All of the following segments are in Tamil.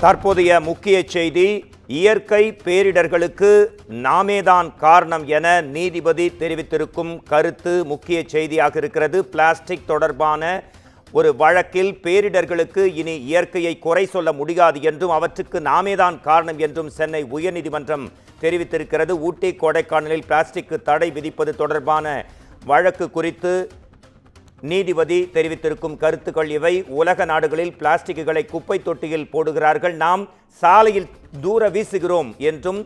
தற்போதைய முக்கிய செய்தி, இயற்கை பேரிடர்களுக்கு நாமேதான் காரணம் என நீதிபதி தெரிவித்திருக்கும் கருத்து முக்கிய செய்தியாக இருக்கிறது. பிளாஸ்டிக் தொடர்பான ஒரு வழக்கில் பேரிடர்களுக்கு இனி இயற்கையை குறை சொல்ல முடியாது என்றும் அவற்றுக்கு நாமேதான் காரணம் என்றும் சென்னை உயர்நீதிமன்றம் தெரிவித்திருக்கிறது. ஊட்டி கொடைக்கானலில் பிளாஸ்டிக்கு தடை விதிப்பது தொடர்பான வழக்கு குறித்து நீதிபதி தெரிவித்திருக்கும் கருத்துக்கள் இவை. உலக நாடுகளில் பிளாஸ்டிக்குகளை குப்பை தொட்டியில் போடுகிறார்கள், நாம் சாலையில் தூர வீசுகிறோம் என்றும்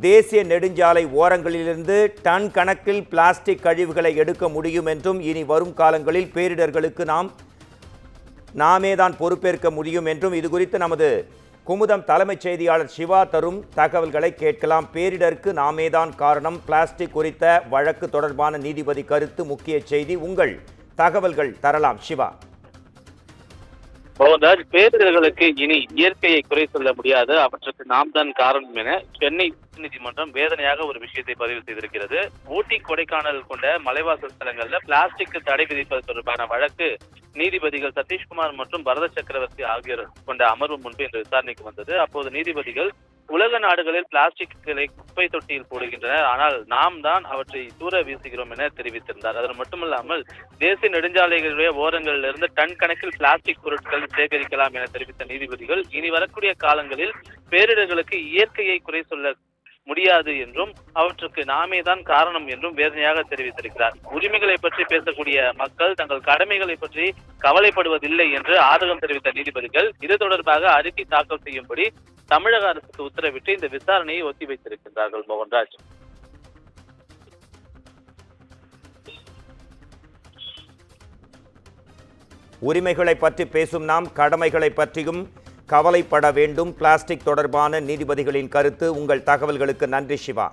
தேசிய நெடுஞ்சாலை ஓரங்களிலிருந்து டன் கணக்கில் பிளாஸ்டிக் கழிவுகளை எடுக்க முடியும் என்றும் இனி வரும் காலங்களில் பேரிடர்களுக்கு நாமேதான் பொறுப்பேற்க முடியும் என்றும் இது குறித்து நமது குமுதம் தலைமைச் செய்தியாளர் சிவா தரும் தகவல்களை கேட்கலாம். பேரிடருக்கு நாமேதான் காரணம், பிளாஸ்டிக் குறித்த வழக்கு தொடர்பான நீதிபதி கருத்து முக்கிய செய்தி, உங்கள் தகவல்கள் தரலாம் சிவா. மோகன்ராஜ், பேரிடர்களுக்கு இனி இயற்கையை குறை சொல்ல முடியாது, அவற்றுக்கு நாம் தான் காரணம் என சென்னை நீதிமன்றம் வேதனையாக ஒரு விஷயத்தை பதிவு செய்திருக்கிறது. ஊட்டி கொடைக்கானல் கொண்ட மலைவாசல் ஸ்தலங்கள்ல பிளாஸ்டிக் தடை விதிப்பது தொடர்பான வழக்கு நீதிபதிகள் சதீஷ்குமார் மற்றும் பரத சக்கரவர்த்தி ஆகியோர் கொண்ட அமர்வு முன்பு இன்று விசாரணைக்கு வந்தது. அப்போது நீதிபதிகள் உலக நாடுகளில் பிளாஸ்டிக்குகளை குப்பை தொட்டியில் போடுகின்றனர், ஆனால் நாம் தான் அவற்றை தூர வீசுகிறோம் என தெரிவித்திருந்தார். அது மட்டுமல்லாமல் தேசிய நெடுஞ்சாலைகளுடைய ஓரங்களிலிருந்து டன் கணக்கில் பிளாஸ்டிக் பொருட்கள் சேகரிக்கலாம் என தெரிவித்த நீதிபதிகள் இனி வரக்கூடிய காலங்களில் பேரிடர்களுக்கு இயற்கையை குறை சொல்ல முடியாது என்றும் அவற்றுக்கு நாமே தான் காரணம் என்றும் வேதனையாக தெரிவித்திருக்கிறார். உரிமைகளை பற்றி பேசக்கூடிய மக்கள் தங்கள் கடமைகளை பற்றி கவலைப்படுவதில்லை என்று ஆதகம் தெரிவித்த நீதிபதிகள் இது தொடர்பாக அறிக்கை தாக்கல் செய்யும்படி தமிழக அரசுக்கு உத்தரவிட்டு இந்த விசாரணையை ஒத்திவைத்திருக்கின்றார்கள். மோகன்ராஜ், உரிமைகளை பற்றி பேசும் நாம் கடமைகளை பற்றியும் கவலைப்பட வேண்டும். பிளாஸ்டிக் தொடர்பான நீதிபதிகளின் கருத்து. உங்கள் தகவல்களுக்கு நன்றி சிவா.